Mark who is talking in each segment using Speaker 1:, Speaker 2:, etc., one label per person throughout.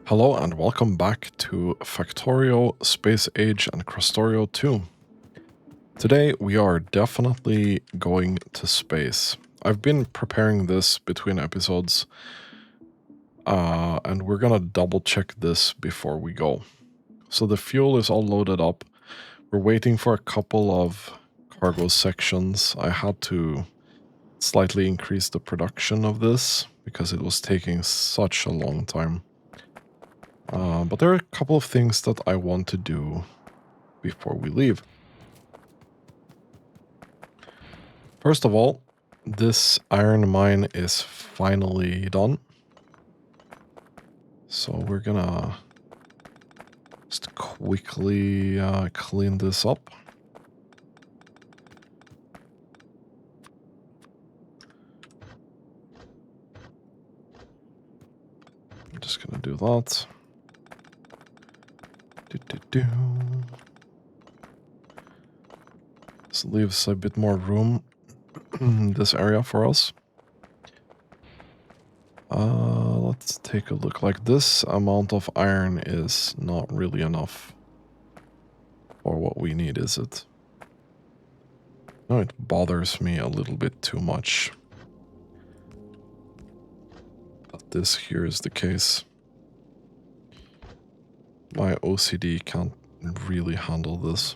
Speaker 1: Hello and welcome back to Factorio Space Age and Krastorio 2. Today we are definitely going to space. I've been preparing this between episodes and we're gonna double check this before we go. So the fuel is all loaded up. We're waiting for a couple of cargo sections. I had to slightly increase the production of this because it was taking such a long time. But there are a couple of things that I want to do before we leave. First of all, this iron mine is finally done. So we're gonna just quickly clean this up. I'm just gonna do that. This leaves a bit more room in this area for us. Let's take a look. Like, this amount of iron is not really enough for what we need, is it? No, it bothers me a little bit too much that this here is the case. My OCD can't really handle this.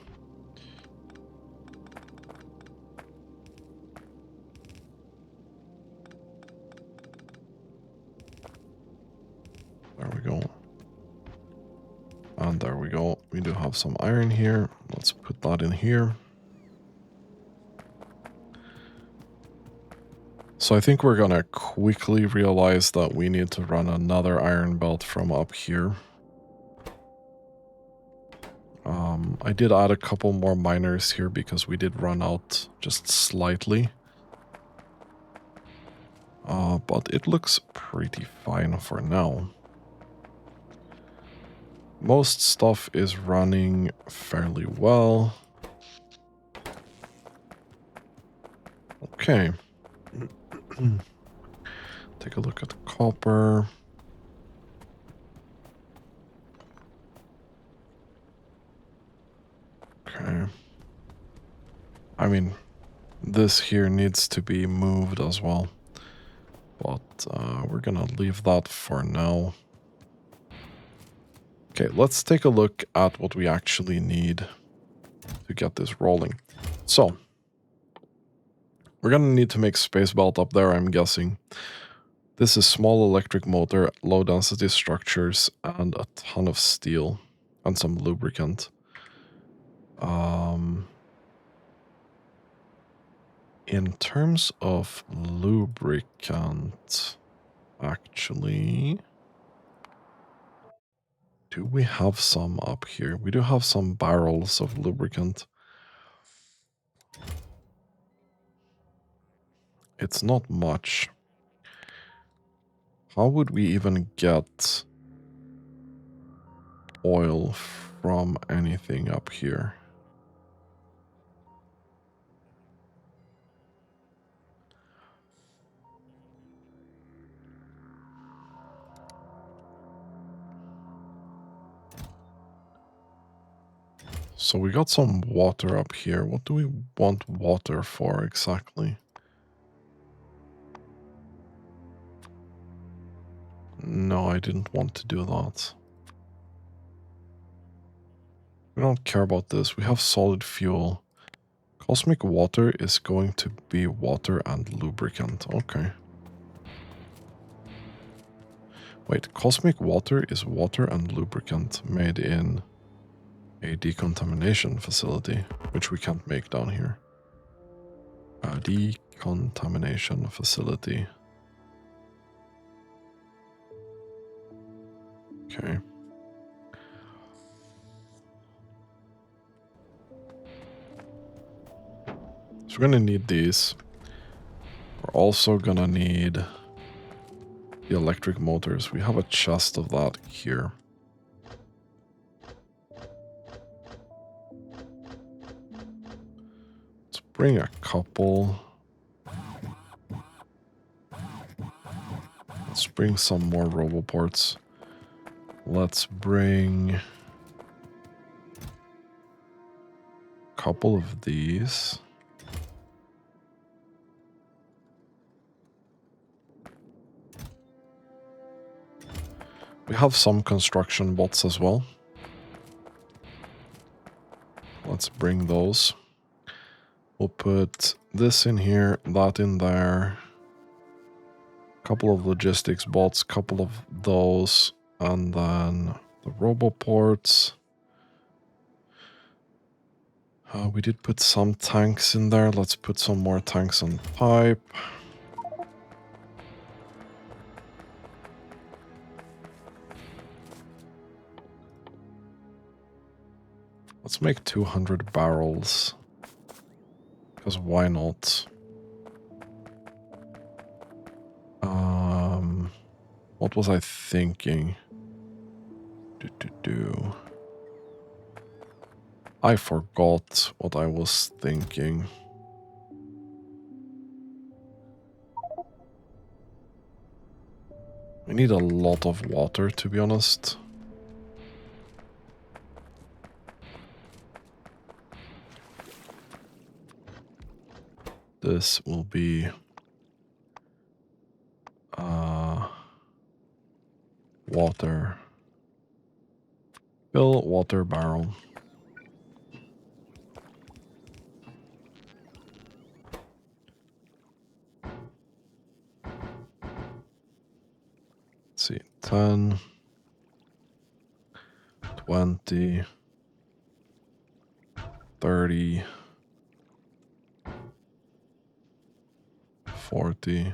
Speaker 1: There we go. And there we go. We do have some iron here. Let's put that in here. So I think we're gonna quickly realize that we need to run another iron belt from up here. I did add a couple more miners here because we did run out just slightly. But it looks pretty fine for now. Most stuff is running fairly well. Okay. Take a look at the copper. Okay. I mean, this here needs to be moved as well. But we're gonna leave that for now. Okay, let's take a look at what we actually need to get this rolling. So, we're gonna need to make space belt up there, I'm guessing. This is small electric motor, low density structures, and a ton of steel, and some lubricant. In terms of lubricant, actually, do we have some up here? We do have some barrels of lubricant. It's not much. How would we even get oil from anything up here? So we got some water up here. What do we want water for exactly? No, I didn't want to do that. We don't care about this. We have solid fuel. Cosmic water is going to be water and lubricant. Okay. Wait, cosmic water is water and lubricant made in a decontamination facility, which we can't make down here. A decontamination facility. Okay. So we're gonna need these. We're also gonna need the electric motors. We have a chest of that here. Let's bring a couple. Let's bring some more roboports. Let's bring a couple of these. We have some construction bots as well. Let's bring those. We'll put this in here, that in there. Couple of logistics bots, couple of those, and then the roboports. We did put some tanks in there. Let's put some more tanks on pipe. Let's make 200 barrels. Because why not? What was I thinking? I forgot what I was thinking. We need a lot of water, to be honest. This will be water. Fill water barrel. Let's see, 10, 20, 30, 40,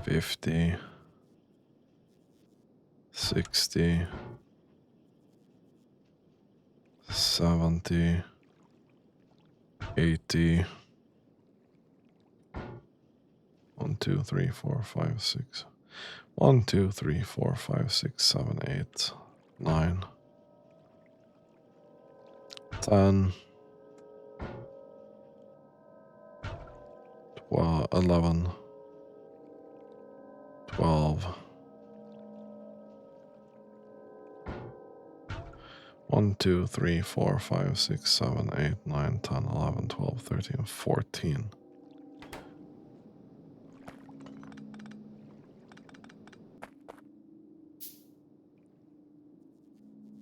Speaker 1: 50, 60, 70, 80. 1, 2, 3, 4, 5, 6. 1, 2, 3, 4, 5, 6, 7, 8, 9, 10, 12, 11, 12. 1, 2, 3, 4, 5, 6, 7, 8, 9, 10, 11, 12, 13, 14.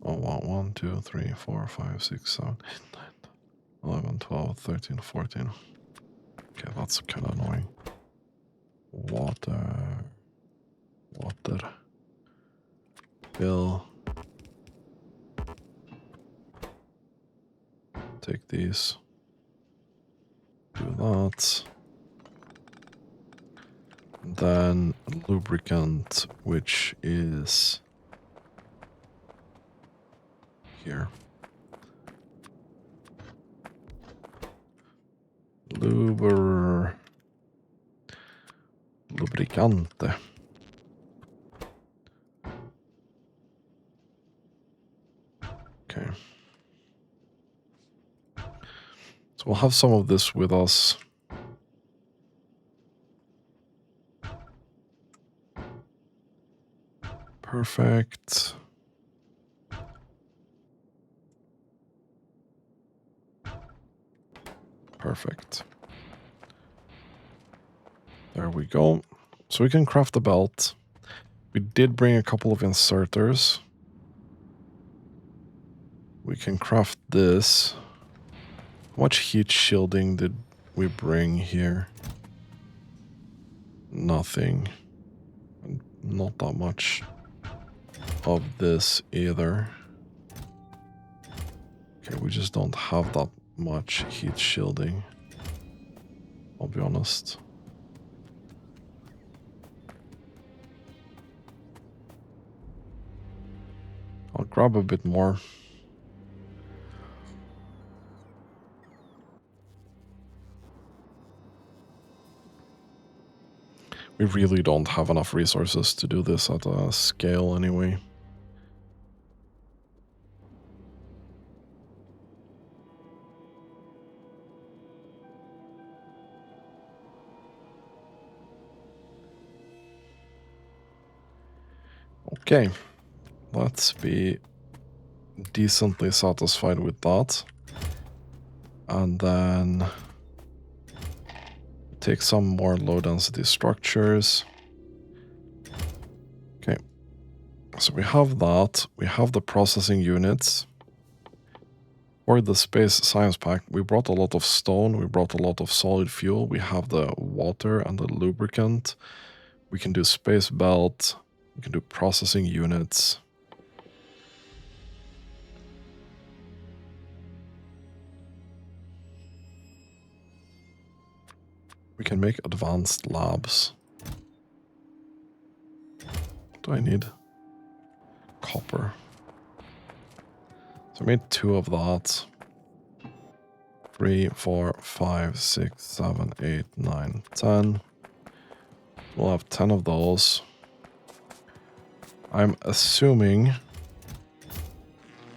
Speaker 1: Oh, 1, 2, 3, 4, 5, 6, 7, 8, 9, 11, 12, 13, 14. Okay, that's kind of annoying. Water. Fill. Take these. Do that. Then lubricant, which is here. Lubricante. Okay. So we'll have some of this with us. Perfect. Perfect. There we go. So we can craft the belt. We did bring a couple of inserters. We can craft this. How much heat shielding did we bring here? Nothing. Not that much of this either. Okay, we just don't have that much heat shielding. I'll be honest. I'll grab a bit more. We really don't have enough resources to do this at a scale anyway. Okay, let's be decently satisfied with that. And then take some more low density structures. Okay, so we have that. We have the processing units. For the space science pack, we brought a lot of stone, we brought a lot of solid fuel, we have the water and the lubricant. We can do space belt, we can do processing units. We can make advanced labs. What do I need? Copper. So I made 2 of that. 3, 4, 5, 6, 7, 8, 9, 10. We'll have 10 of those. I'm assuming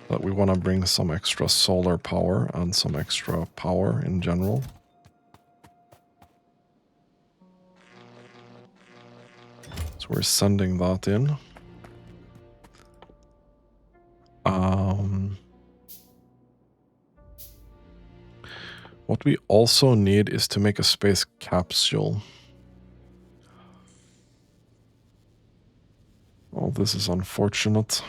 Speaker 1: that we want to bring some extra solar power and some extra power in general. So we're sending that in. What we also need is to make a space capsule. Oh, this is unfortunate.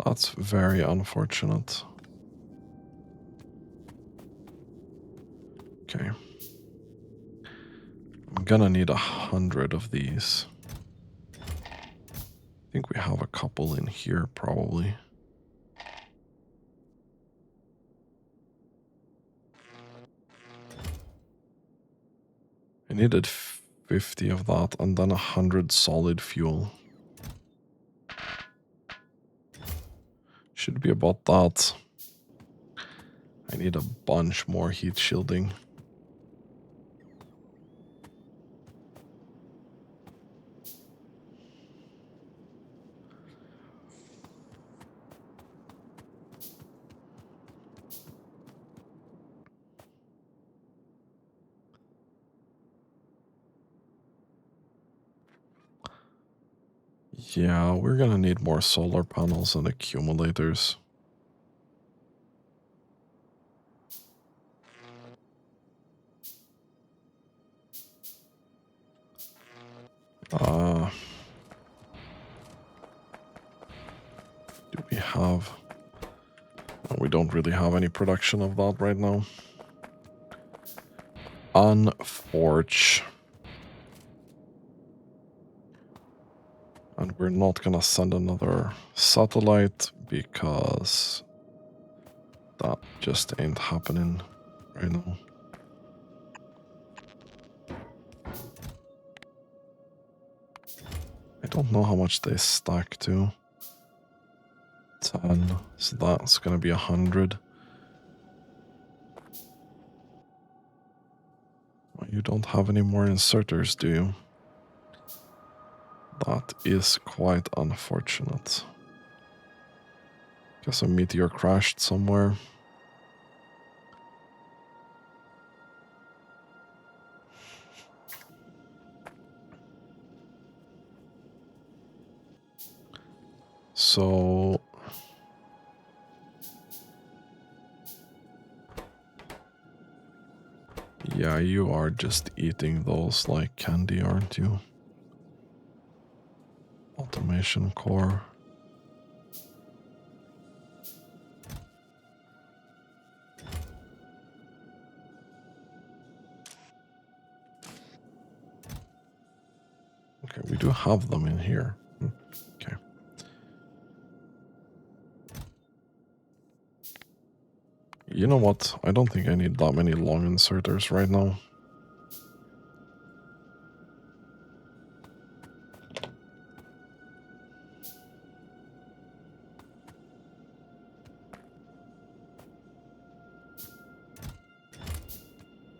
Speaker 1: That's very unfortunate. Okay. I'm gonna need 100 of these. I think we have a couple in here, probably. I needed 50 of that and then 100 solid fuel. Should be about that. I need a bunch more heat shielding. Yeah, we're gonna need more solar panels and accumulators. Do we have... No, we don't really have any production of that right now. Unforge. And we're not gonna send another satellite because that just ain't happening right now. I don't know how much they stack to. 10, so that's gonna be 100. Well, you don't have any more inserters, do you? That is quite unfortunate. Guess a meteor crashed somewhere. So... yeah, you are just eating those like candy, aren't you? Automation core. Okay, we do have them in here. Okay. You know what? I don't think I need that many long inserters right now.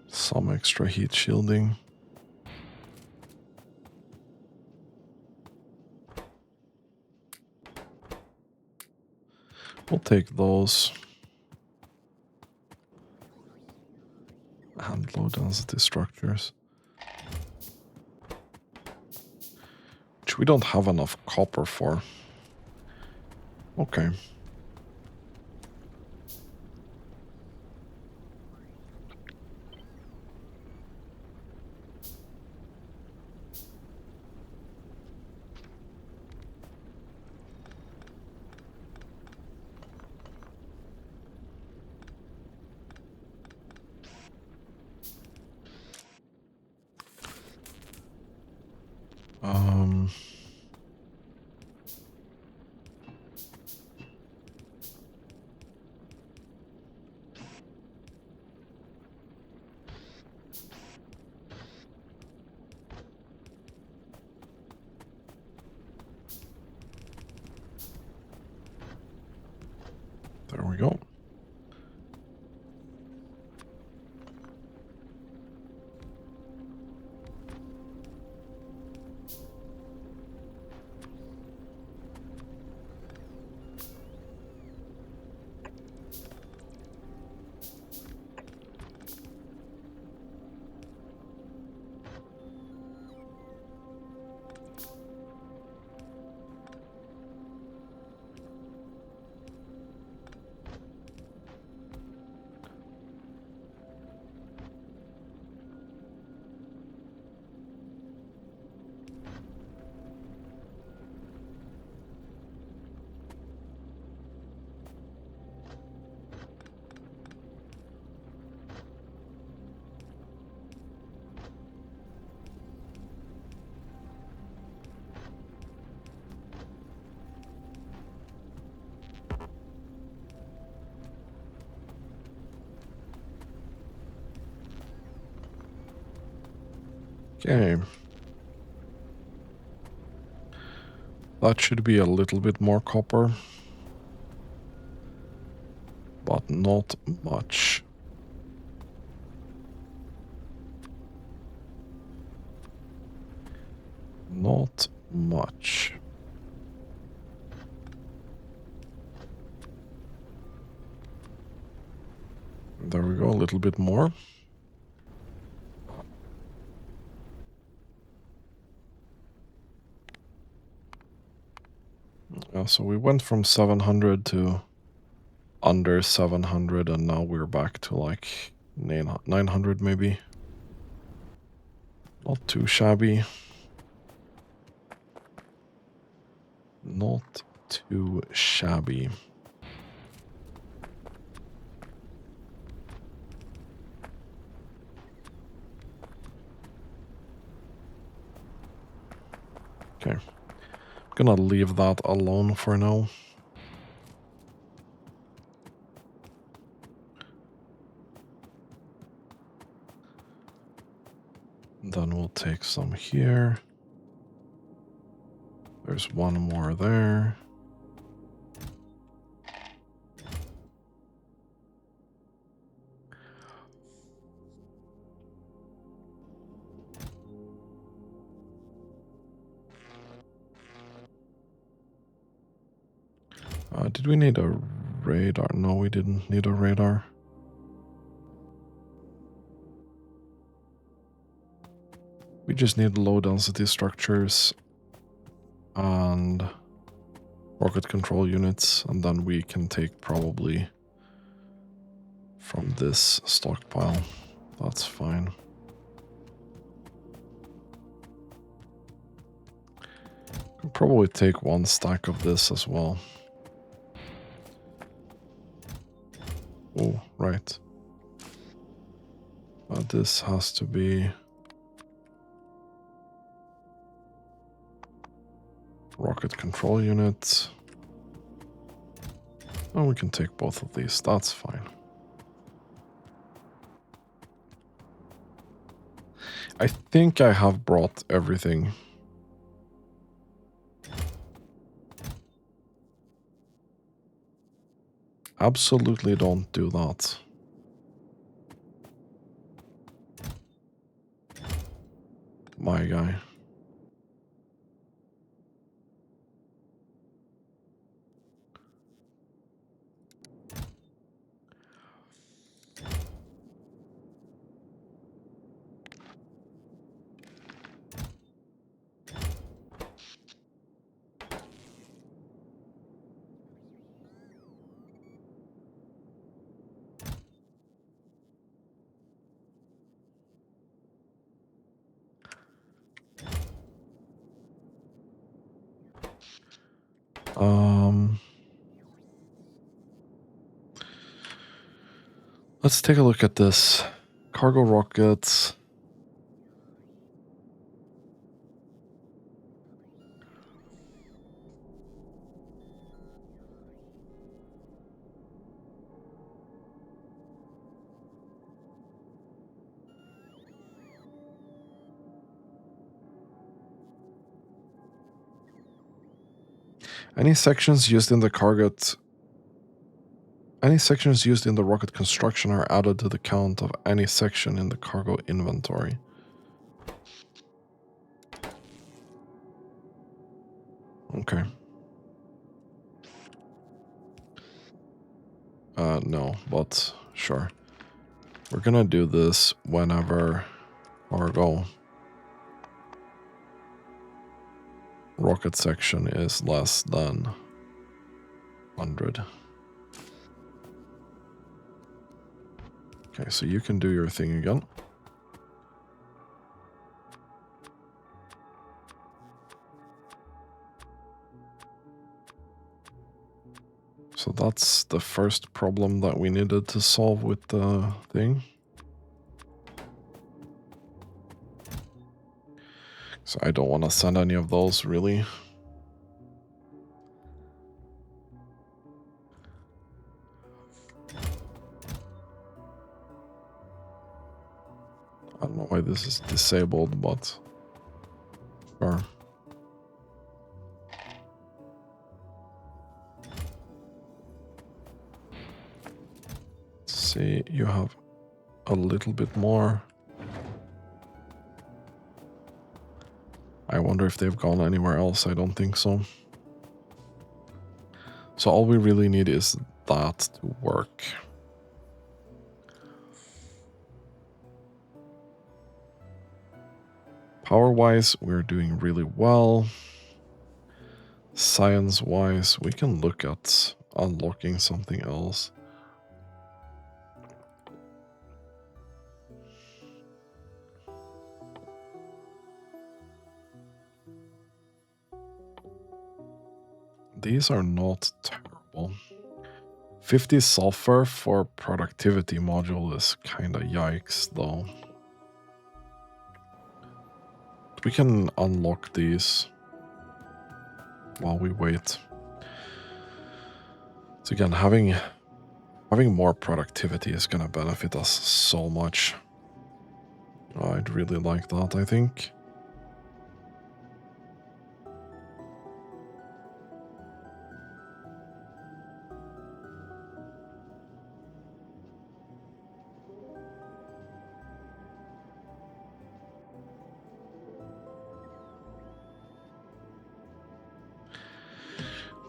Speaker 1: Some extra heat shielding. We'll take those. low density structures. Which we don't have enough copper for. Okay. There we go. Okay. That should be a little bit more copper. But not much. Not much. There we go, a little bit more. Yeah, so we went from 700 to under 700, and now we're back to like 900 maybe. Not too shabby. Not too shabby. Okay. I'm gonna leave that alone for now. Then we'll take some here. There's one more there. Did we need a radar? No, we didn't need a radar. We just need low density structures and rocket control units, and then we can take probably from this stockpile. That's fine. Can probably take one stack of this as well. Oh, right. This has to be rocket control unit. Oh, we can take both of these. That's fine. I think I have brought everything. Absolutely don't do that. My guy. Let's take a look at this. Cargo rockets. Any sections used in the rocket construction are added to the count of any section in the cargo inventory. Okay. No, but sure. We're gonna do this whenever cargo rocket section is less than 100. Okay, so you can do your thing again. So that's the first problem that we needed to solve with the thing. So I don't want to send any of those, really. I don't know why this is disabled, but sure. Let's see, you have a little bit more. I wonder if they've gone anywhere else. I don't think so. So all we really need is that to work. Power-wise, we're doing really well. Science-wise, we can look at unlocking something else. These are not terrible. 50 sulfur for productivity module is kinda yikes, though. We can unlock these while we wait. So again, having more productivity is gonna benefit us so much. I'd really like that, I think.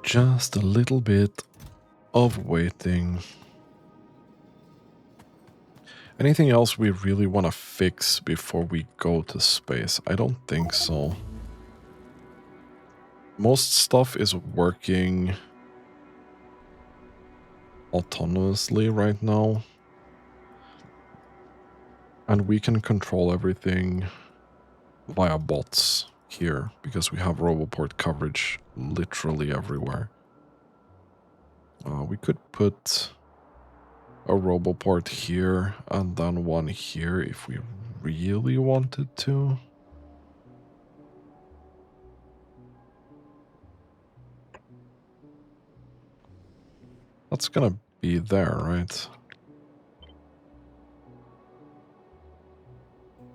Speaker 1: Just a little bit of waiting. Anything else we really want to fix before we go to space? I don't think so. Most stuff is working autonomously right now. And we can control everything via bots here because we have Roboport coverage literally everywhere. We could put a Roboport here and then one here if we really wanted to. That's gonna be there, right?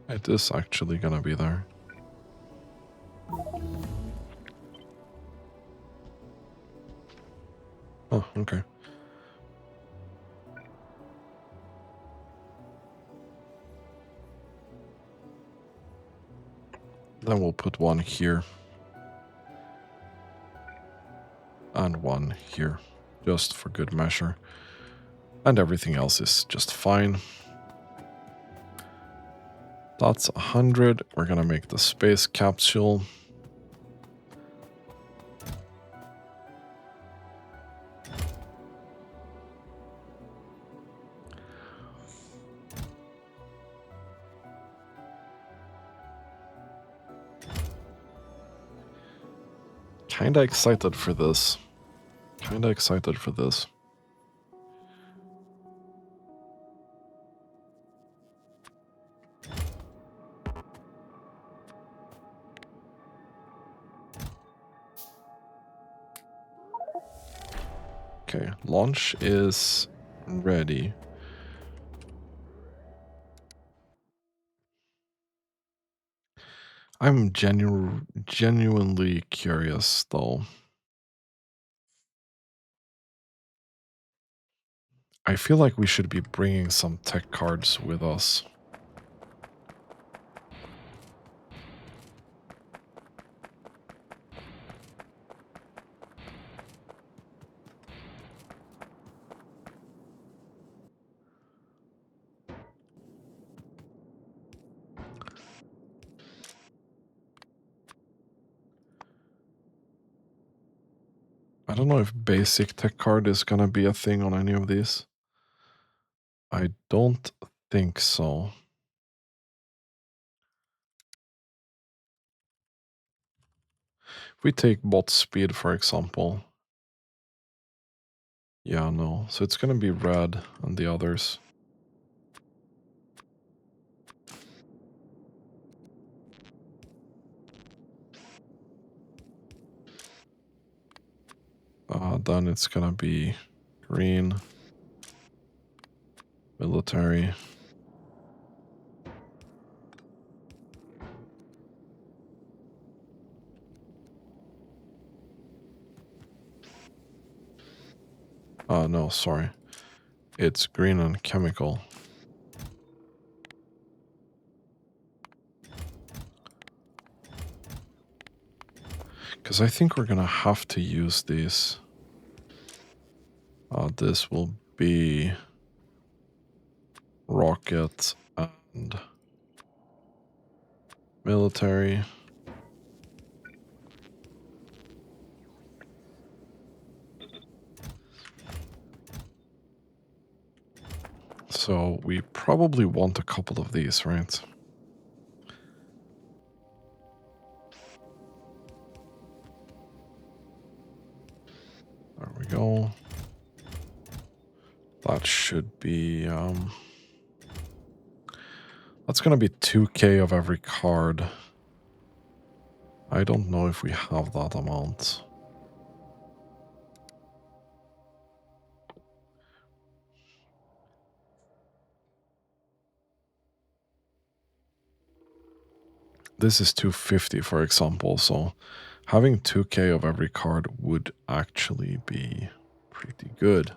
Speaker 1: It is actually gonna be there. Oh, okay. Then we'll put one here. And one here, just for good measure. And everything else is just fine. That's 100. We're gonna make the space capsule. Kinda excited for this. Kinda excited for this. Okay, launch is ready. I'm genuinely curious, though. I feel like we should be bringing some tech cards with us. I don't know if basic tech card is gonna be a thing on any of these. I don't think so. If we take bot speed, for example. Yeah, no. So it's gonna be red and the others. Then it's gonna be green, military. No, sorry. It's green and chemical. Because I think we're gonna have to use these. This will be rocket and military. So we probably want a couple of these, right? There we go. That should be, that's gonna be 2k of every card. I don't know if we have that amount. This is 250, for example, so having 2k of every card would actually be pretty good.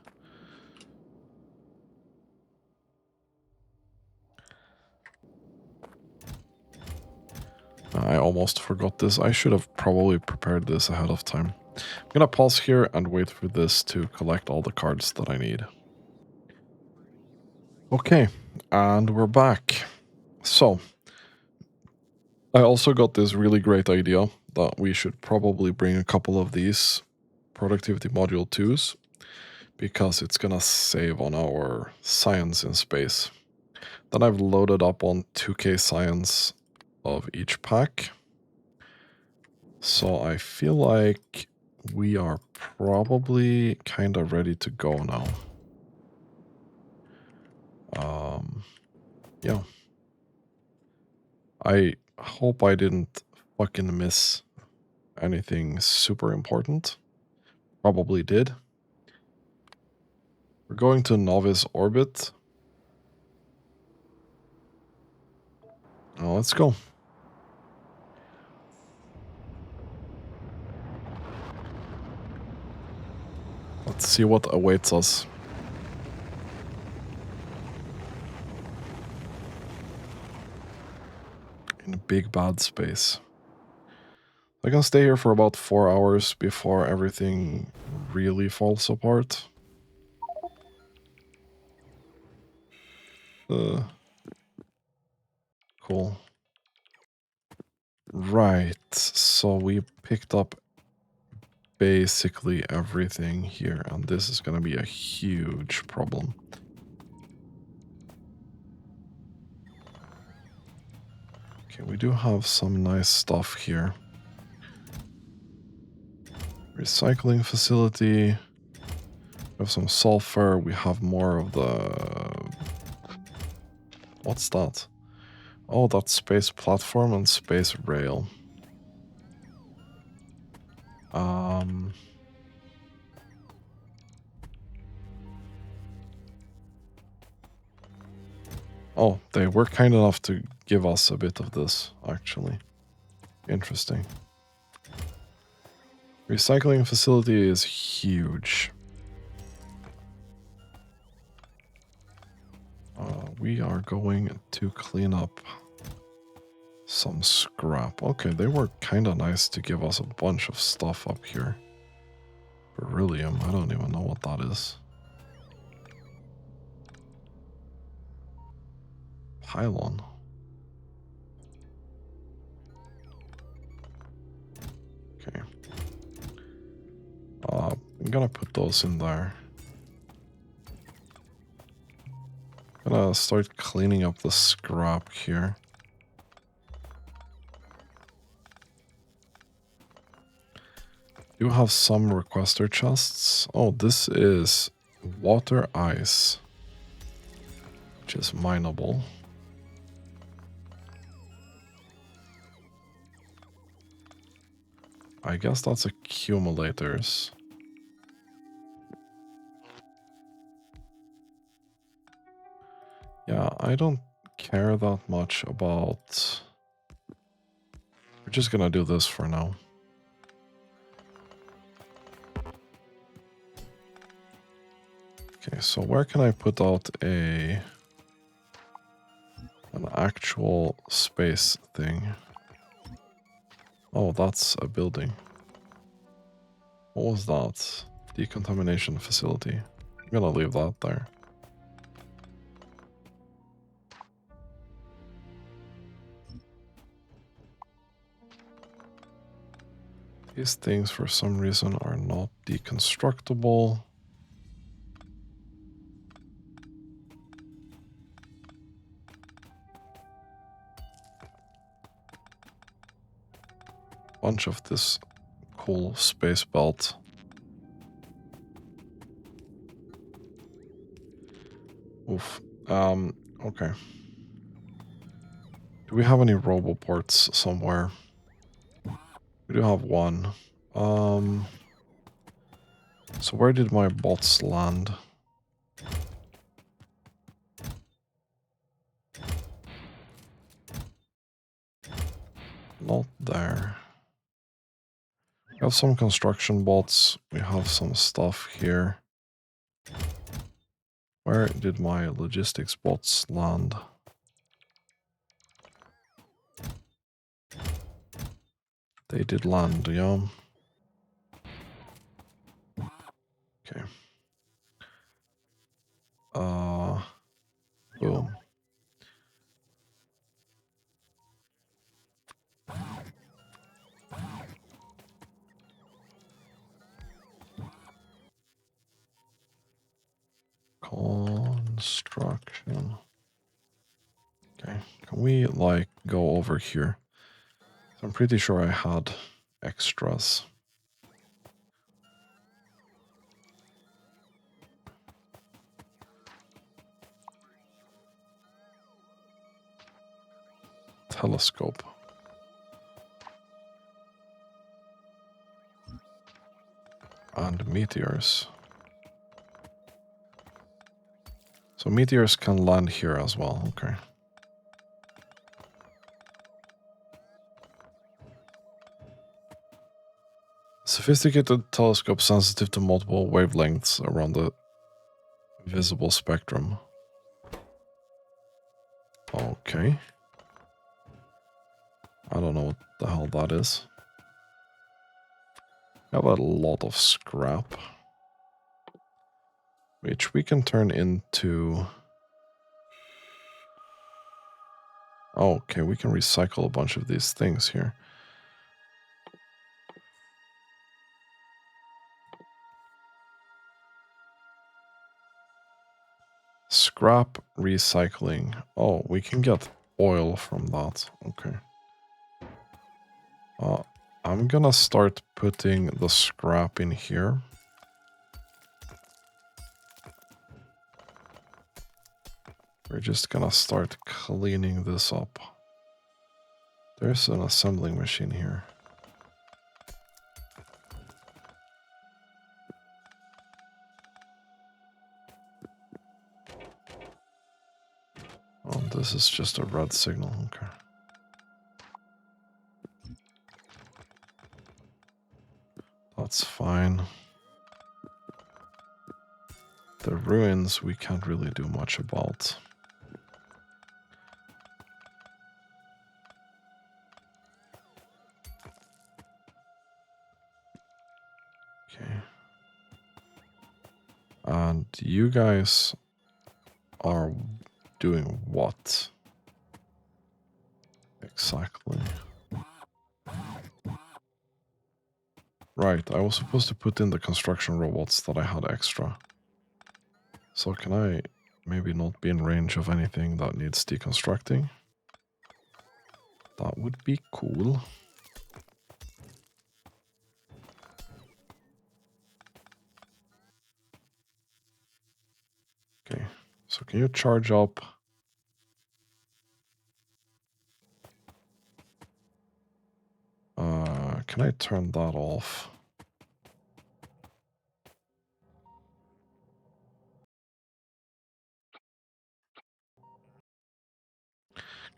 Speaker 1: I almost forgot this. I should have probably prepared this ahead of time. I'm gonna pause here and wait for this to collect all the cards that I need. Okay, and we're back. So, I also got this really great idea that we should probably bring a couple of these productivity module 2s because it's gonna save on our science in space. Then I've loaded up on 2k science of each pack. So I feel like we are probably kind of ready to go now. Yeah. I hope I didn't fucking miss anything super important. Probably did. We're going to Nauvis orbit. Now let's go. Let's see what awaits us. In a big bad space. I can stay here for about 4 hours before everything really falls apart. Cool. Right, so we picked up basically everything here, and this is gonna be a huge problem. Okay, we do have some nice stuff here. Recycling facility. We have some sulfur. We have more of the... What's that? Oh, that's space platform and space rail. Oh, they were kind enough to give us a bit of this, actually. Interesting. Recycling facility is huge. We are going to clean up some scrap. Okay, they were kind of nice to give us a bunch of stuff up here. Beryllium, I don't even know what that is. Pylon. Okay. I'm gonna put those in there. Gonna start cleaning up the scrap here. Do have some requester chests. Oh, this is water ice, which is mineable. I guess that's accumulators. Yeah, I don't care that much about... We're just gonna do this for now. Okay, so where can I put out an actual space thing? Oh, that's a building. What was that? Decontamination facility. I'm gonna leave that there. These things, for some reason, are not deconstructible. Bunch of this cool space belt. Oof. Okay. Do we have any roboports somewhere? We do have one. So where did my bots land? Not there. We have some construction bots. We have some stuff here. Where did my logistics bots land? They did land, yeah. Okay. Boom. Construction. Okay, can we like go over here? I'm pretty sure I had extras. Telescope. And meteors. So meteors can land here as well, okay. Sophisticated telescope sensitive to multiple wavelengths around the visible spectrum. Okay. I don't know what the hell that is. We have a lot of scrap, which we can turn into... Oh, okay, we can recycle a bunch of these things here. Scrap recycling. Oh, we can get oil from that. Okay. I'm gonna start putting the scrap in here. We're just gonna start cleaning this up. There's an assembling machine here. Oh, this is just a red signal. Okay. That's fine. The ruins we can't really do much about. Okay. And you guys are doing what? Exactly. Right, I was supposed to put in the construction robots that I had extra. So can I maybe not be in range of anything that needs deconstructing? That would be cool. Okay, so can you charge up? Can I turn that off?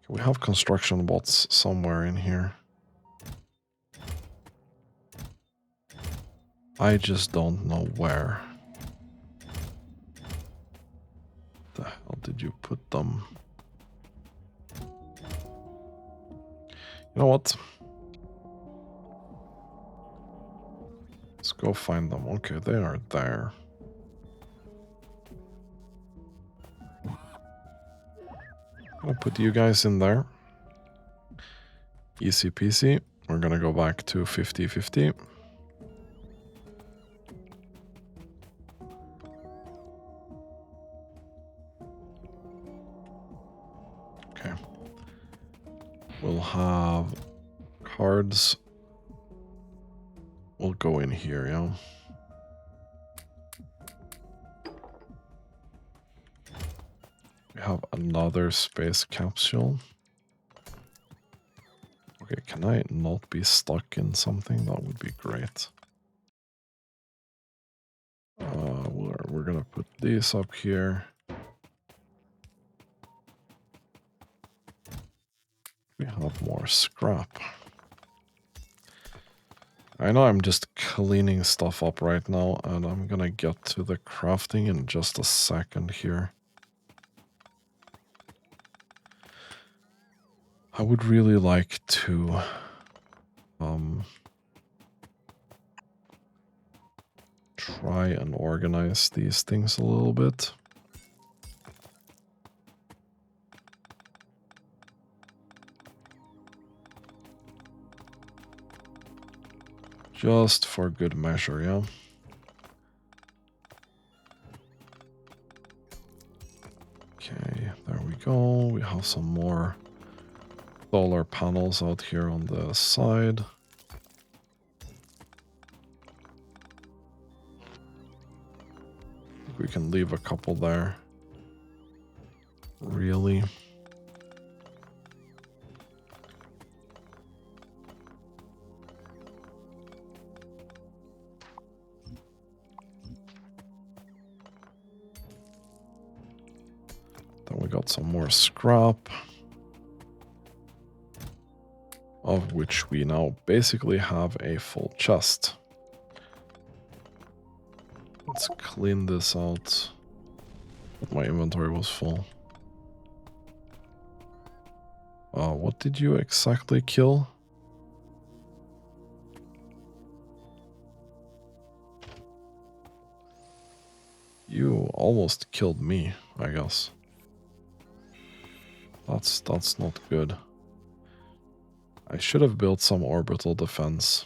Speaker 1: We have construction bots somewhere in here. I just don't know where. The hell did you put them? You know what? Let's go find them. Okay, they are there. I'll put you guys in there. Easy peasy. We're gonna go back to 50-50. Okay. We'll have cards. We'll go in here, yeah. We have another space capsule. Okay, can I not be stuck in something? That would be great. We're gonna put these up here. We have more scrap. I know I'm just cleaning stuff up right now, and I'm gonna get to the crafting in just a second here. I would really like to try and organize these things a little bit. Just for good measure, yeah. Okay, there we go. We have some more solar panels out here on the side. We can leave a couple there. Really? Then we got some more scrap, of which we now basically have a full chest. Let's clean this out. But my inventory was full. What did you exactly kill? You almost killed me, I guess. That's not good. I should have built some orbital defense.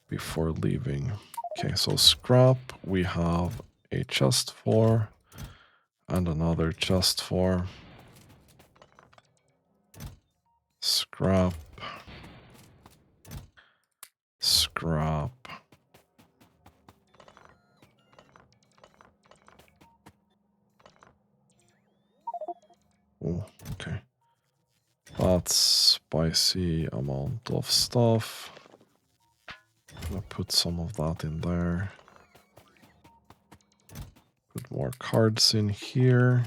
Speaker 1: Before leaving. Okay, so scrap we have a chest for. And another chest for. Scrap. Scrap. That's spicy amount of stuff. I'm gonna put some of that in there. Put more cards in here.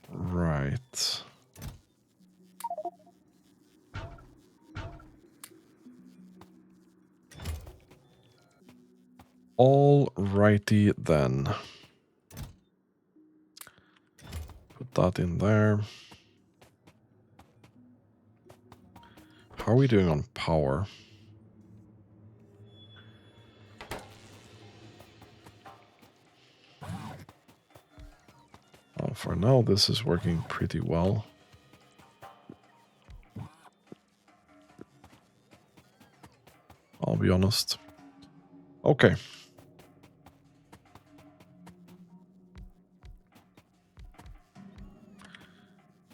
Speaker 1: Right. Alrighty then. Put that in there. How are we doing on power? For now, this is working pretty well. I'll be honest. Okay.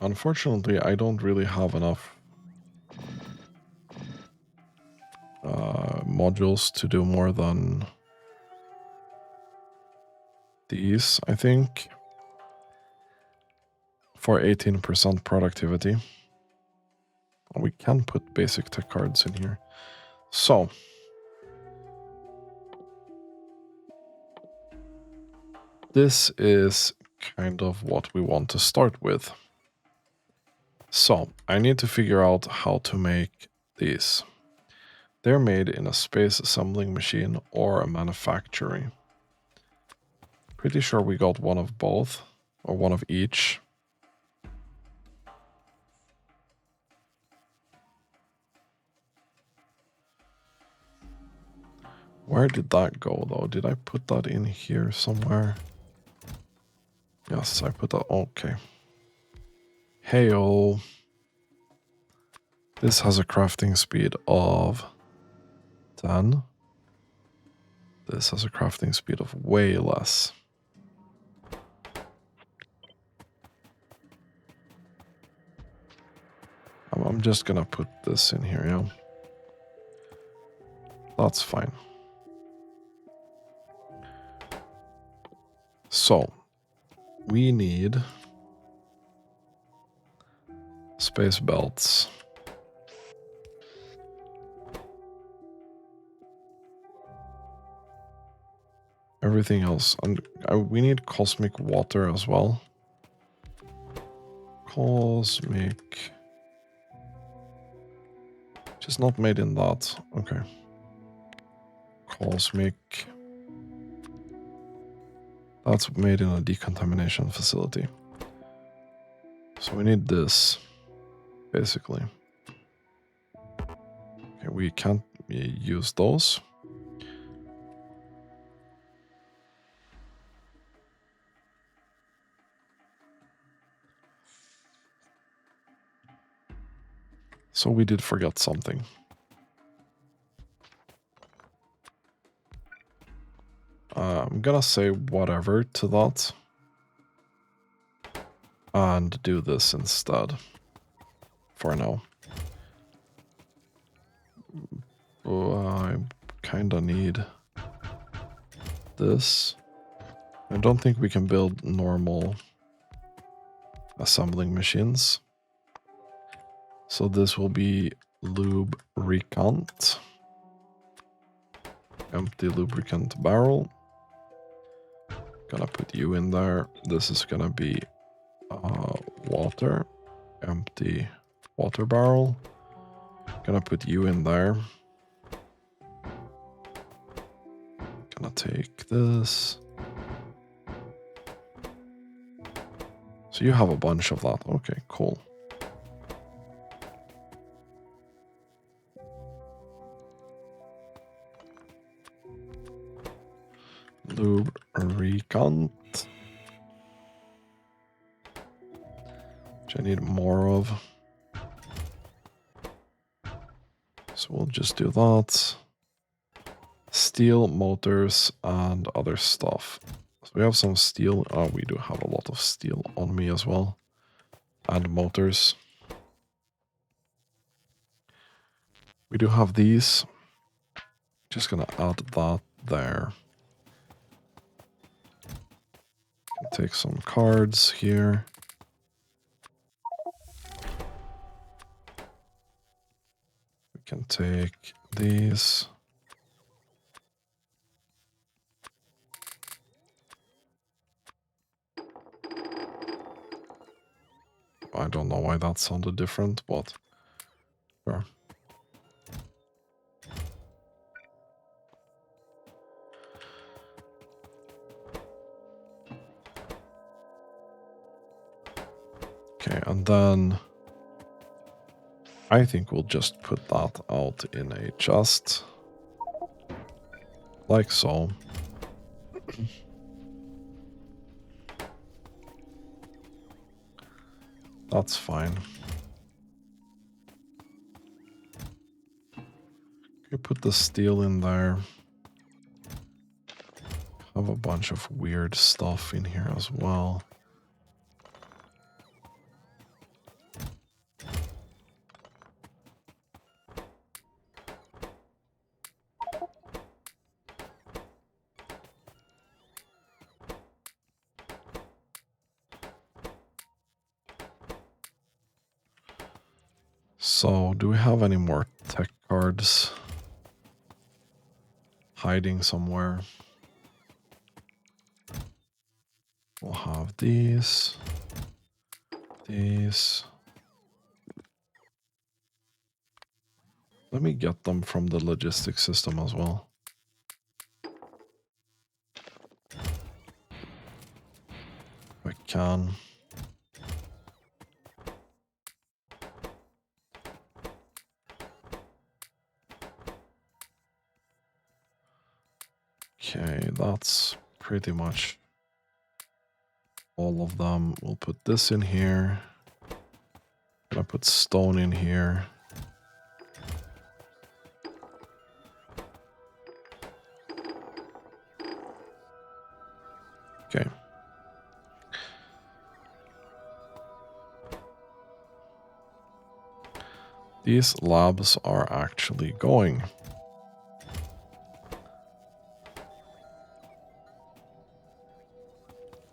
Speaker 1: Unfortunately, I don't really have enough modules to do more than these, I think, for 18% productivity. We can put basic tech cards in here. So, this is kind of what we want to start with. So, I need to figure out how to make these. They're made in a space assembling machine or a manufacturing. Pretty sure we got one of both, or one of each. Where did that go, though? Did I put that in here somewhere? Yes, I put that. Okay. Heyo. This has a crafting speed of 10. This has a crafting speed of way less. I'm just gonna put this in here, yeah. That's fine. So, we need space belts. Everything else. And we need cosmic water as well. Cosmic. Just not made in that. Okay. Cosmic. That's made in a decontamination facility. So we need this, basically. Okay, we can't use those. So we did forget something. I'm gonna say whatever to that. And do this instead. For now. I kinda need this. I don't think we can build normal assembling machines. So this will be lubricant. Empty lubricant barrel. Gonna put you in there. This is gonna be water. Empty water barrel. Gonna put you in there. Gonna take this. So you have a bunch of that. Okay, cool. Lubricant. Which I need more of. So we'll just do that. Steel, motors, and other stuff. So we have some steel. Oh, we do have a lot of steel on me as well. And motors. We do have these. Just gonna add that there. Take some cards here. We can take these. I don't know why that sounded different, but sure. Okay, and then I think we'll just put that out in a chest. Like so. That's fine. You put the steel in there. Have a bunch of weird stuff in here as well. So, do we have any more tech cards hiding somewhere? We'll have these. These. Let me get them from the logistics system as well. If I can. Okay, that's pretty much all of them. We'll put this in here. I put stone in here. Okay. These labs are actually going.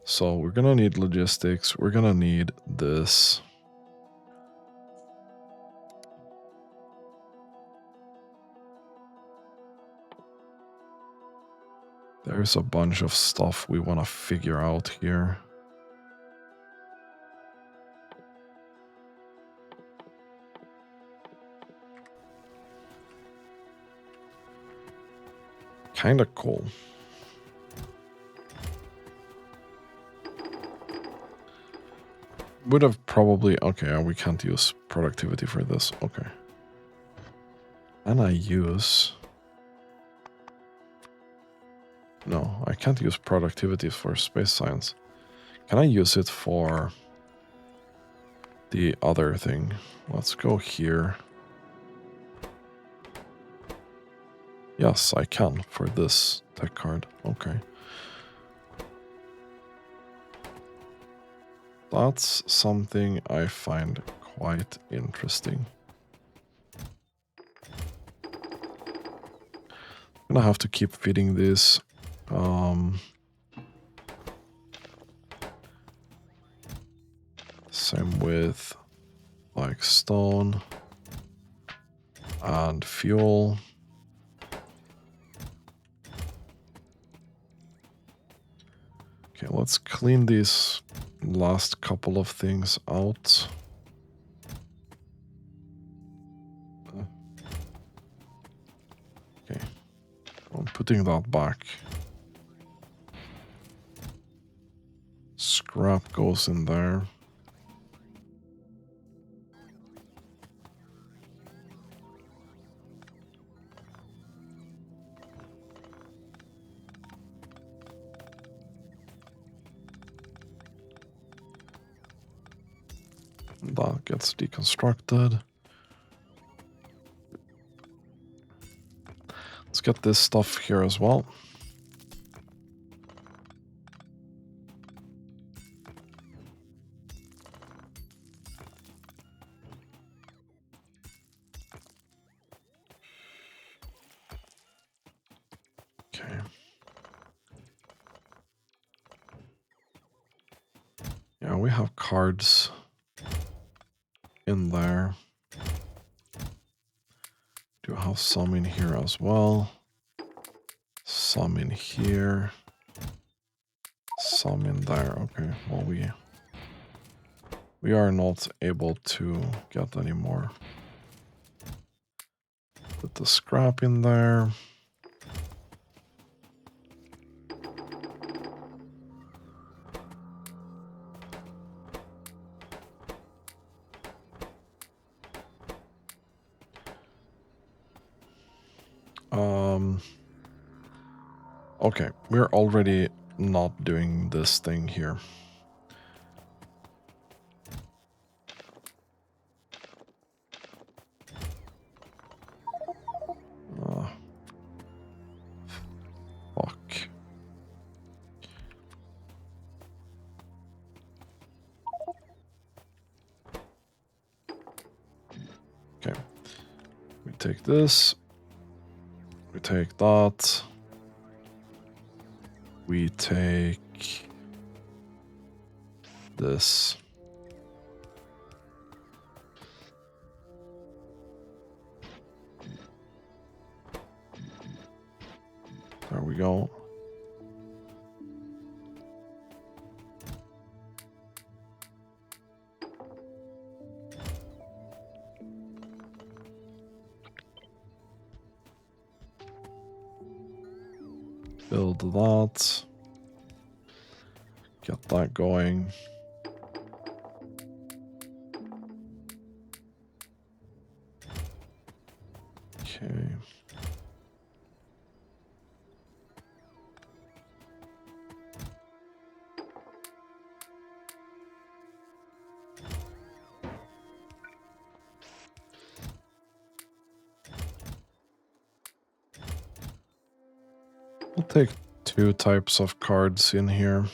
Speaker 1: So we're gonna need logistics. We're gonna need this. There's a bunch of stuff we want to figure out here. Kinda cool. Would have probably... Okay, we can't use productivity for this. Okay. And I use... No, I can't use productivity for space science. Can I use it for the other thing? Let's go here. Yes, I can for this tech card. Okay. That's something I find quite interesting. I'm gonna have to keep feeding this. Same with like stone and fuel. Okay, let's clean these last couple of things out. Okay, I'm putting that back. Scrap goes in there. That gets deconstructed. Let's get this stuff here as well. Okay. we have cards in there. Do have some in here as well. Some in here. Some in there. Okay, well we are not able to get any more. Put the scrap in there. Okay, we're already not doing this thing here. Fuck. Okay, we take this. We take that. We take this. There we go. Build that. Get that going. Okay. We'll take 2 types of cards in here.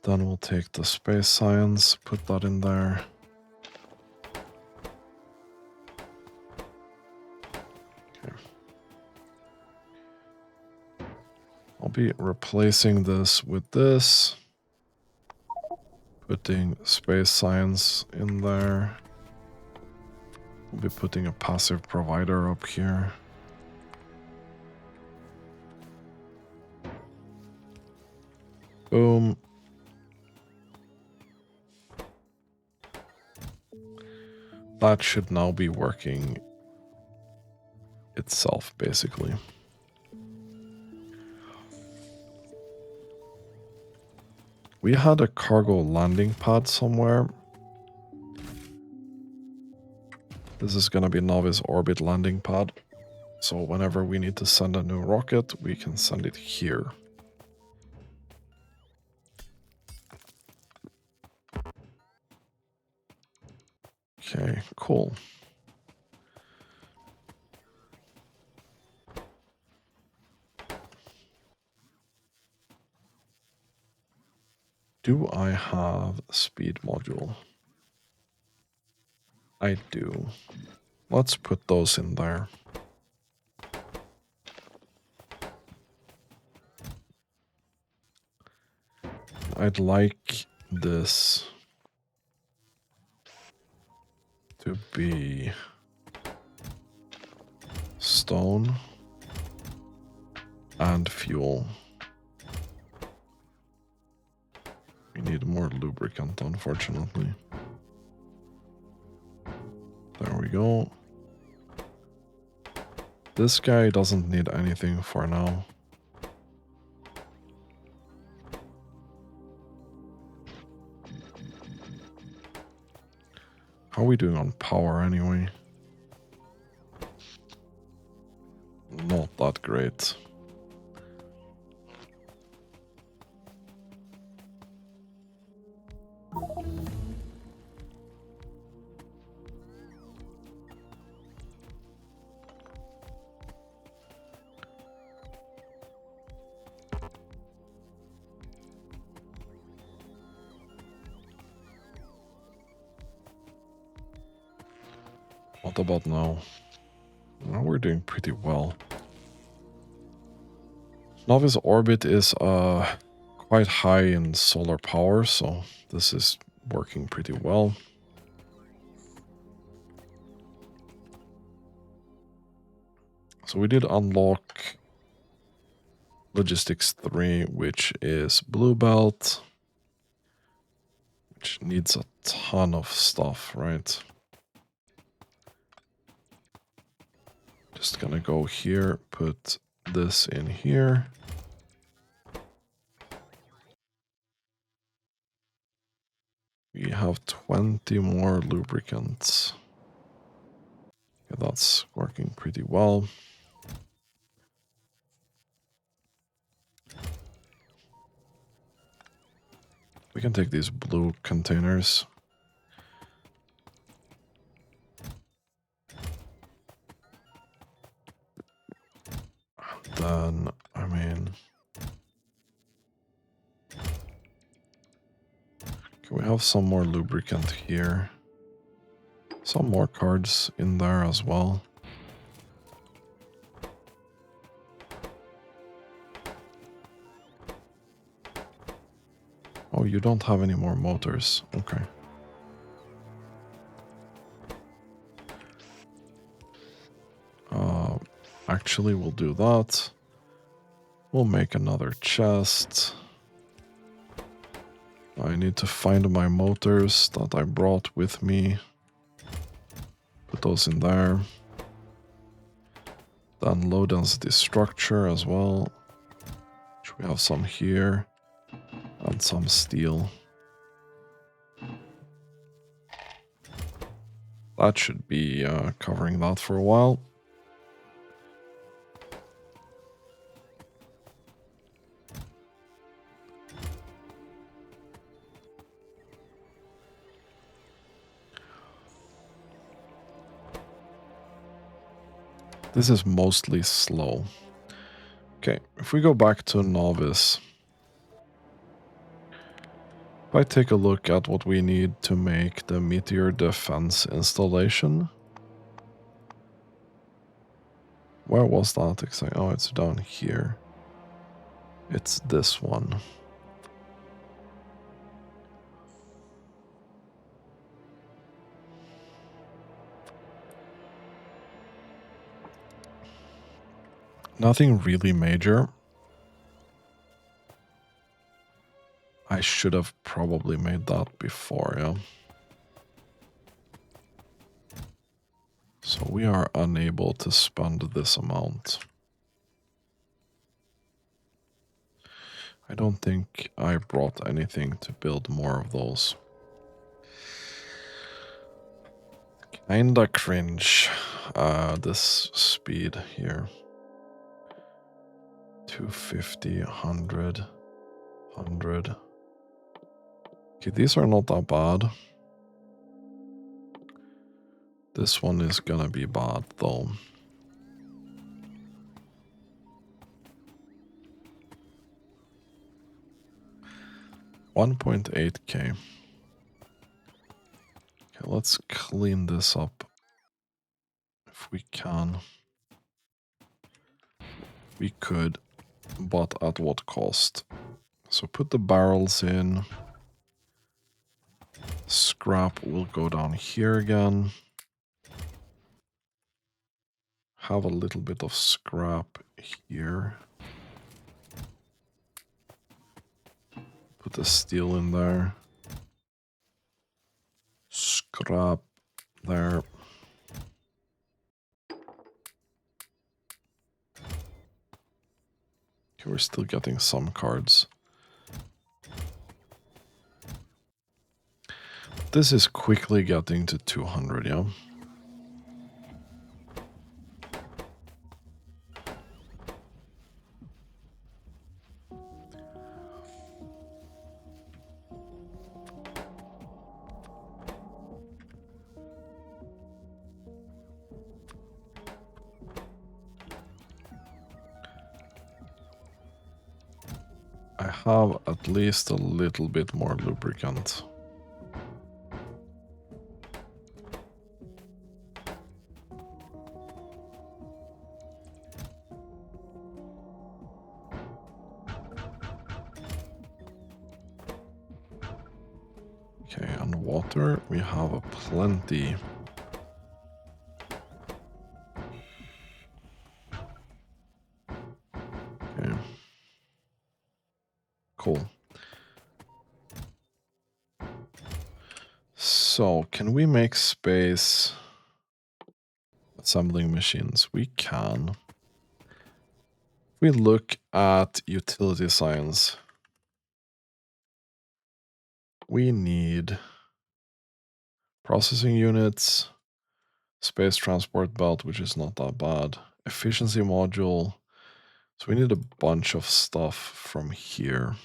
Speaker 1: Then we'll take the space science, put that in there. Okay. I'll be replacing this with this. Putting space science in there. We'll be putting a passive provider up here. Boom. That should now be working itself, basically. We had a cargo landing pad somewhere. This is going to be Nauvis orbit landing pad. So whenever we need to send a new rocket, we can send it here. Okay, cool. Do I have a speed module? I do. Let's put those in there. I'd like this to be stone and fuel. We need more lubricant, unfortunately. There we go. This guy doesn't need anything for now. How are we doing on power anyway? Not that great. What about now? Now we're doing pretty well. Nauvis orbit is a quite high in solar power, so this is working pretty well. So we did unlock Logistics 3, which is Blue Belt, which needs a ton of stuff, right? Just gonna go here, put this in here. We have 20 more lubricants. Okay, that's working pretty well. We can take these blue containers. Then, I mean... Can we have some more lubricant here? Some more cards in there as well. Oh, you don't have any more motors. Okay. Actually, we'll do that. We'll make another chest. I need to find my motors that I brought with me. Put those in there. Then low density structure as well. Which we have some here. And some steel. That should be covering that for a while. This is mostly slow. Okay, if we go back to Nauvis. If I take a look at what we need to make the meteor defense installation. Where was that exactly? Oh, it's down here. It's this one. Nothing really major. I should have probably made that before, yeah. So we are unable to spend this amount. I don't think I brought anything to build more of those. Kinda cringe, this speed here. 250, 100, 100. Okay, these are not that bad. This one is gonna be bad though. $1.8K. Okay, let's clean this up if we can. We could, but at what cost? So put the barrels in. Scrap will go down here again. Have a little bit of scrap here. Put the steel in there. Scrap there. Okay, we're still getting some cards. This is quickly getting to 200, yeah? I have at least a little bit more lubricant. Okay, and water, we have a plenty. Okay. Cool. So, can we make space assembling machines? We can. If we look at utility science, we need processing units, space transport belt, which is not that bad, efficiency module. So we need a bunch of stuff from here.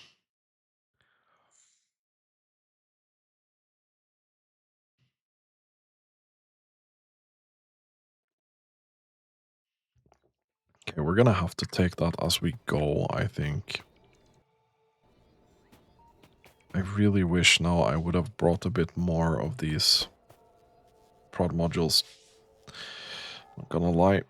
Speaker 1: Okay, we're gonna have to take that as we go, I think. I really wish now I would have brought a bit more of these prod modules. Not gonna lie.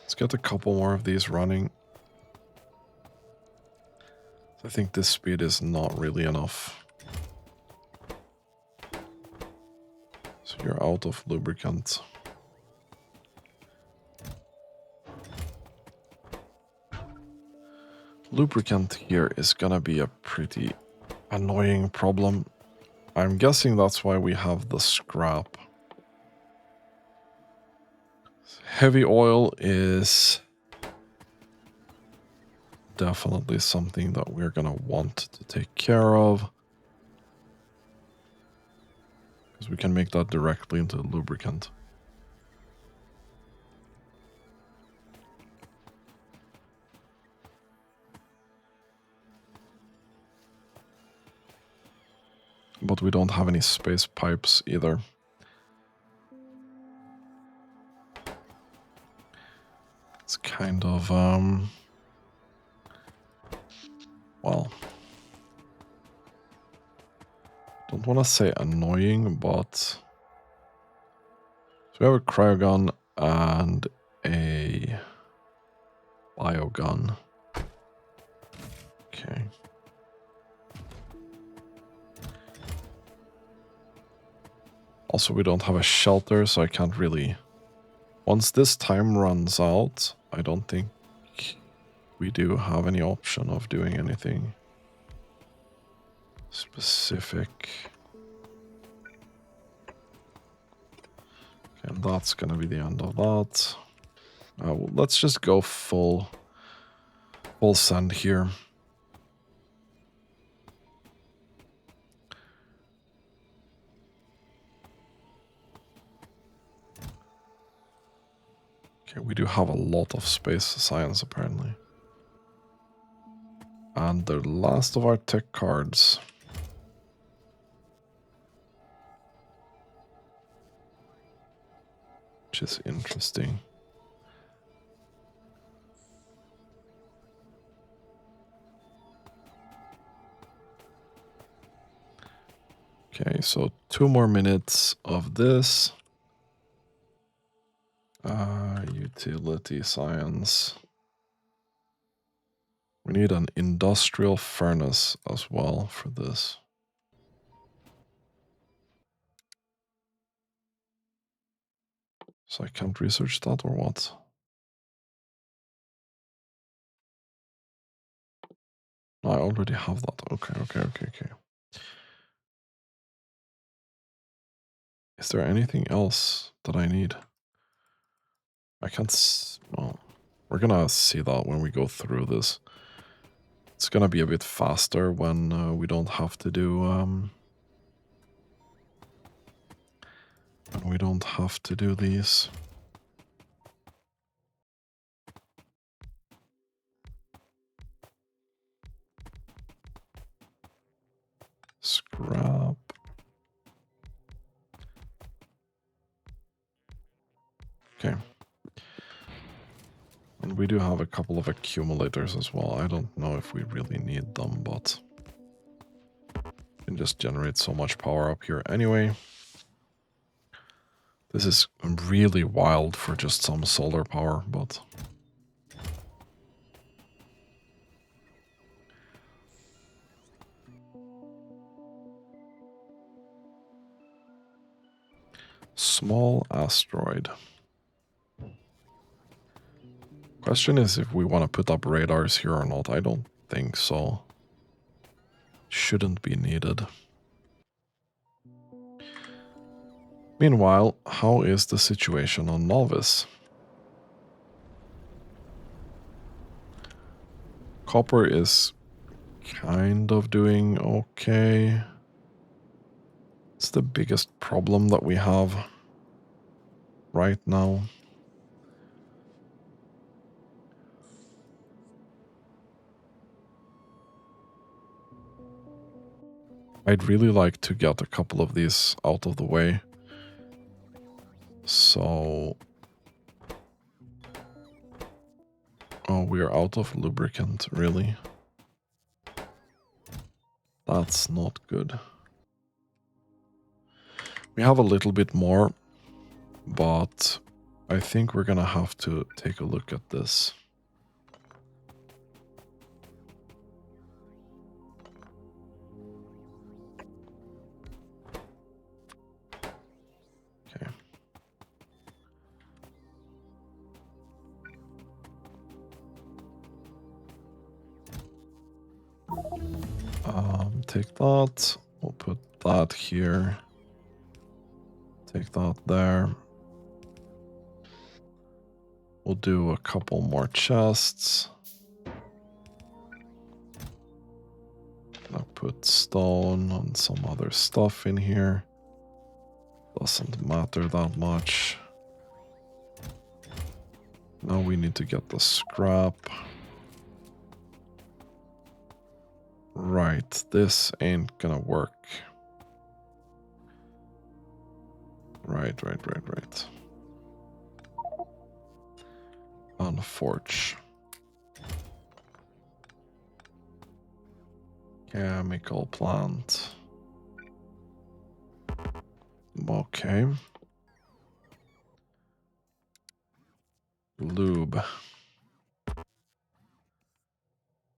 Speaker 1: Let's get a couple more of these running. I think this speed is not really enough. So you're out of lubricant. Lubricant here is gonna be a pretty annoying problem. I'm guessing that's why we have the scrap. Heavy oil is definitely something that we're gonna want to take care of, because we can make that directly into lubricant. But we don't have any space pipes either. It's kind of, well, don't want to say annoying, but so we have a cryogun and a biogun. Okay. Also, we don't have a shelter, so I can't really... Once this time runs out, I don't think we do have any option of doing anything specific. Okay, and that's gonna be the end of that. Well, let's just go full send here. Okay, we do have a lot of space science apparently. And the last of our tech cards. Which is interesting. Okay, so 2 more minutes of this. Utility science. We need an industrial furnace as well for this. So I can't research that or what? No, I already have that. Okay. Is there anything else that I need? I can't... Well, we're gonna see that when we go through this. It's gonna be a bit faster when we don't have to do... when we don't have to do these. Scrap. Okay. And we do have a couple of accumulators as well. I don't know if we really need them, but we can just generate so much power up here anyway. This is really wild for just some solar power, but... Small asteroid. Question is if we want to put up radars here or not. I don't think so. Shouldn't be needed. Meanwhile, how is the situation on Nauvis? Copper is kind of doing okay. It's the biggest problem that we have right now. I'd really like to get a couple of these out of the way. So... Oh, we're out of lubricant, really? That's not good. We have a little bit more, but I think we're gonna have to take a look at this. Okay. Take that. We'll put that here. Take that there. We'll do a couple more chests. I'll put stone and some other stuff in here. Doesn't matter that much. Now we need to get the scrap. Right, this ain't gonna work. Right. Unforge. Chemical plant. Okay. Lube.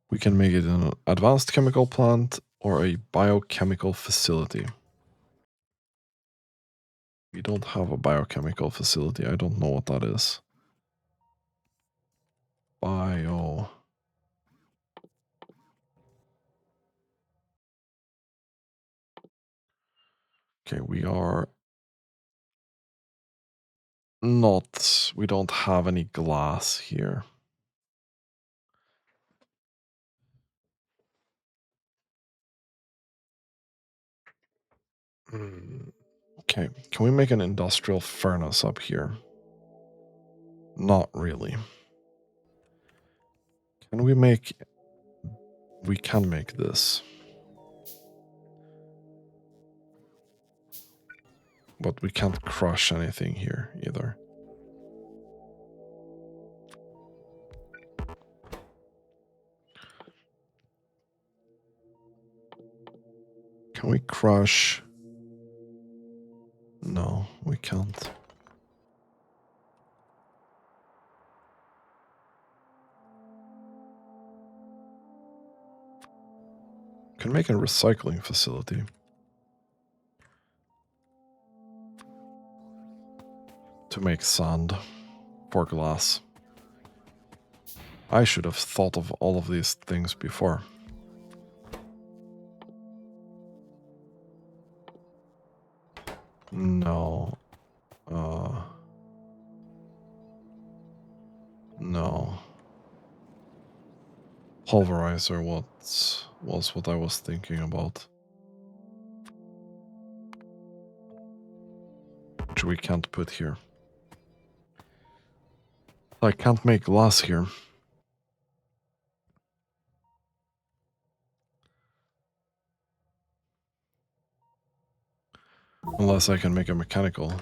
Speaker 1: We can make it an advanced chemical plant or a biochemical facility. We don't have a biochemical facility. I don't know what that is. Bio. Okay, we are not... We don't have any glass here. Okay, can we make an industrial furnace up here? Not really. Can we make... We can make this. But we can't crush anything here either. Can we crush... No, we can't. Can make a recycling facility. To make sand for glass. I should have thought of all of these things before. No. No. Pulverizer was what I was thinking about. Which we can't put here. I can't make glass here. Unless I can make a mechanical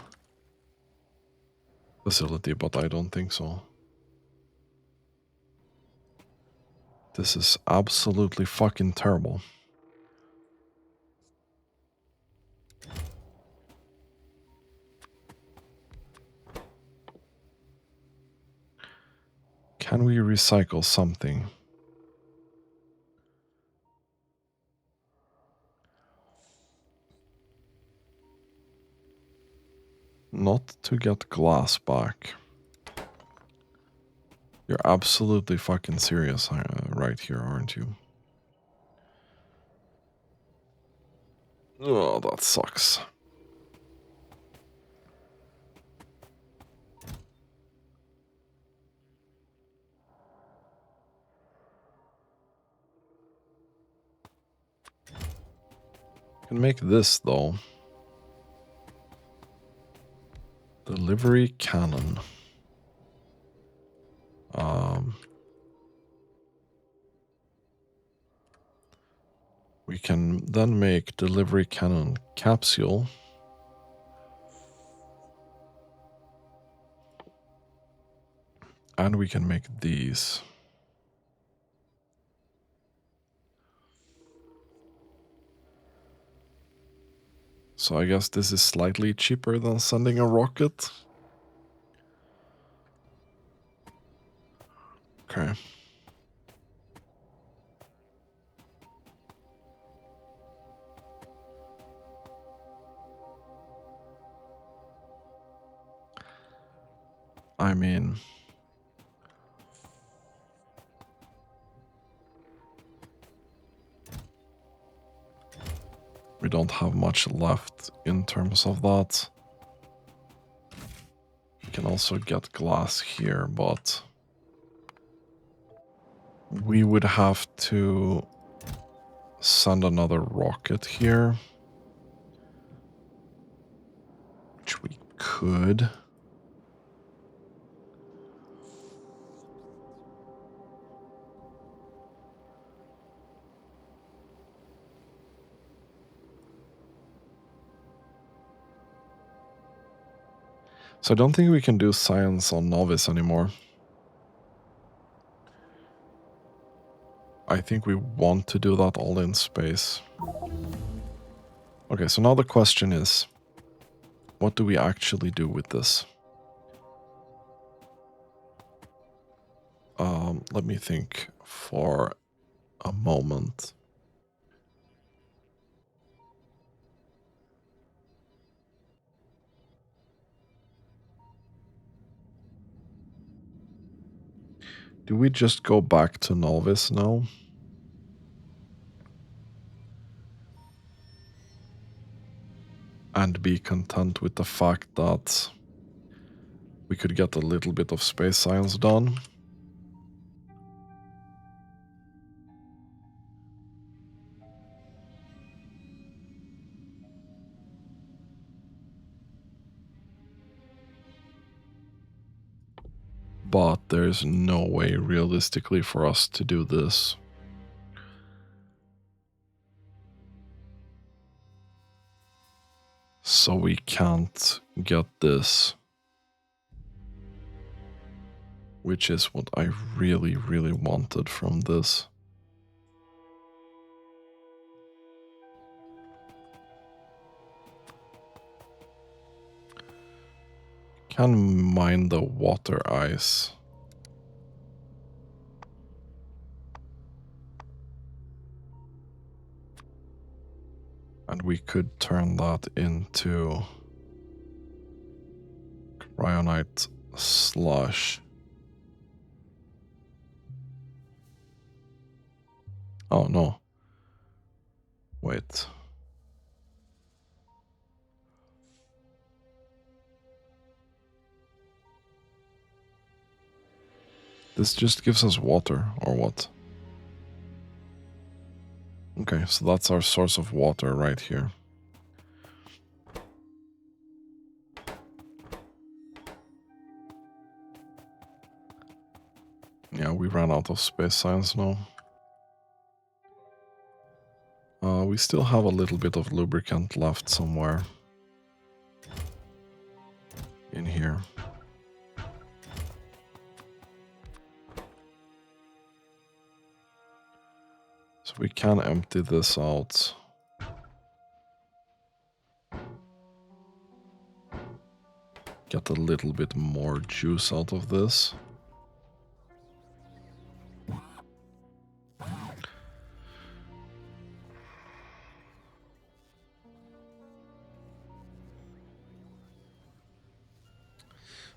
Speaker 1: facility, but I don't think so. This is absolutely fucking terrible. Can we recycle something? Not to get glass back. You're absolutely fucking serious right here, aren't you? Oh, that sucks. Can make this though. Delivery cannon. We can then make delivery cannon capsule. And we can make these. So I guess this is slightly cheaper than sending a rocket. Okay. I mean, we don't have much left in terms of that. We can also get glass here, but we would have to send another rocket here, which we could. So I don't think we can do science on Nauvis anymore. I think we want to do that all in space. Okay, so now the question is, what do we actually do with this? Let me think for a moment. Do we just go back to Nauvis now? And be content with the fact that we could get a little bit of space science done? But there's no way realistically for us to do this. So we can't get this. Which is what I really, really wanted from this. Can mine the water ice. And we could turn that into cryonite slush. Oh no. Wait. This just gives us water, or what? Okay, so that's our source of water right here. Yeah, we ran out of space science now. We still have a little bit of lubricant left somewhere in here. So we can empty this out. Get a little bit more juice out of this.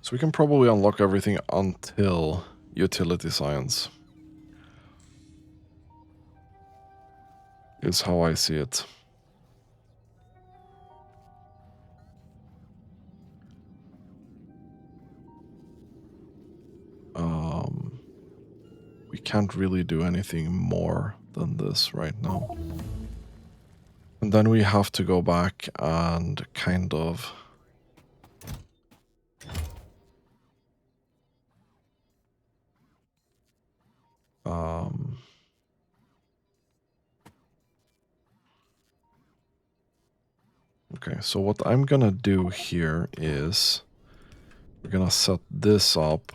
Speaker 1: So we can probably unlock everything until utility science. Is how I see it. We can't really do anything more than this right now. And then we have to go back and kind of okay, so what I'm gonna do here is we're gonna set this up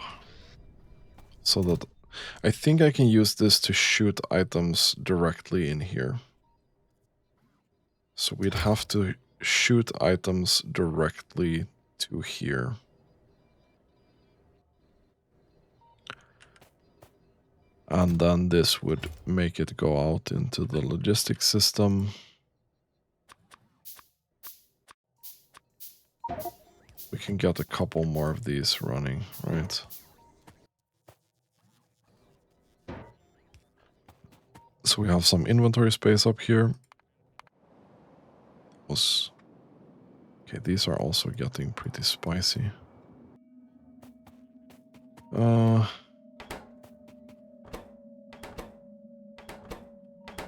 Speaker 1: so that I think I can use this to shoot items directly in here. So we'd have to shoot items directly to here. And then this would make it go out into the logistics system. We can get a couple more of these running, right? So we have some inventory space up here. Okay, these are also getting pretty spicy.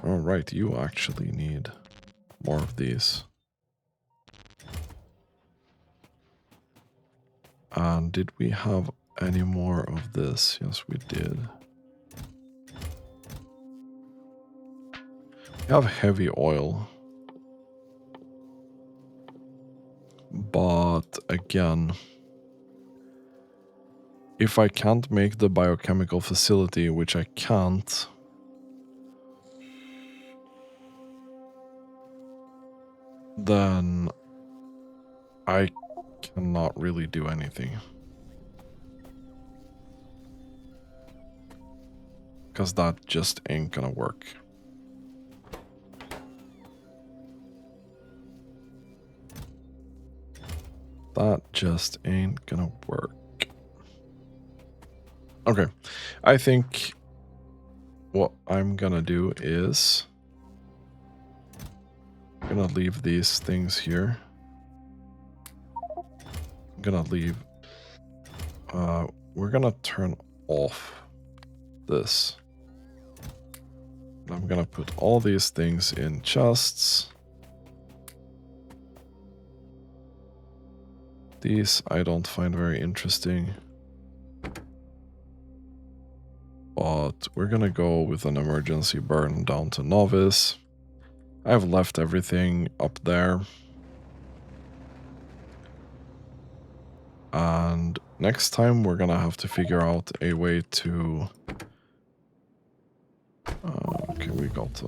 Speaker 1: Alright, you actually need more of these. And did we have any more of this? Yes, we did. We have heavy oil. But again, if I can't make the biochemical facility, which I can't, then I cannot really do anything. Because that just ain't gonna work. That just ain't gonna work. Okay, I think what I'm gonna do is I'm gonna leave these things here. I'm gonna leave, we're gonna turn off this. I'm gonna put all these things in chests. These I don't find very interesting. But we're gonna go with an emergency burn down to Nauvis. I've left everything up there. And next time we're gonna have to figure out a way to... okay, we got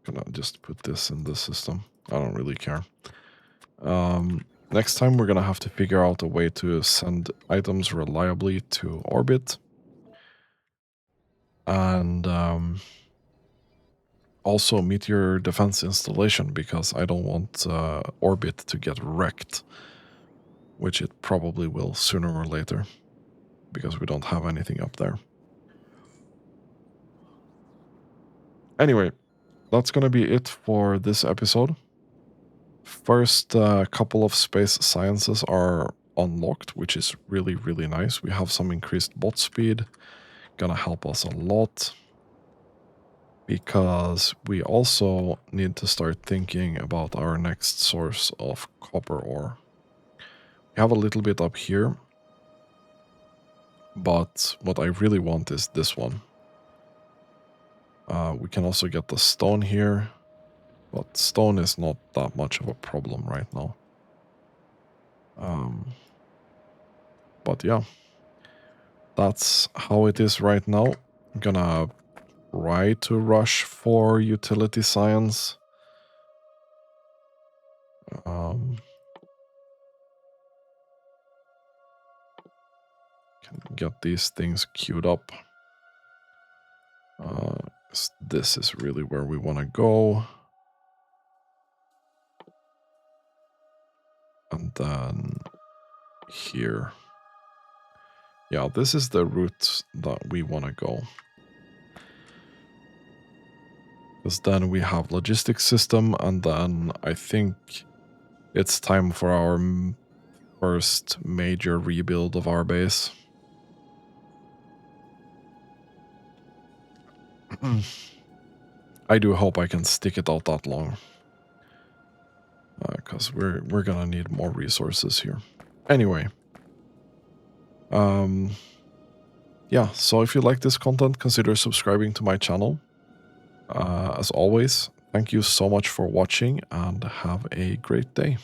Speaker 1: gonna just put this in the system. I don't really care. Next time we're gonna have to figure out a way to send items reliably to orbit. And also meteor defense installation, because I don't want orbit to get wrecked, which it probably will sooner or later, because we don't have anything up there. Anyway, that's gonna be it for this episode. First couple of space sciences are unlocked, which is really, really nice. We have some increased bot speed, gonna help us a lot, because we also need to start thinking about our next source of copper ore. We have a little bit up here, but what I really want is this one. We can also get the stone here, but stone is not that much of a problem right now. But yeah, that's how it is right now. I'm gonna try to rush for utility science. Can get these things queued up. This is really where we want to go. And then here. Yeah, this is the route that we want to go. Because then we have logistics system, and then I think it's time for our first major rebuild of our base. I do hope I can stick it out that long. Because we're gonna need more resources here. Anyway. Yeah, so if you like this content, consider subscribing to my channel. As always, thank you so much for watching and have a great day.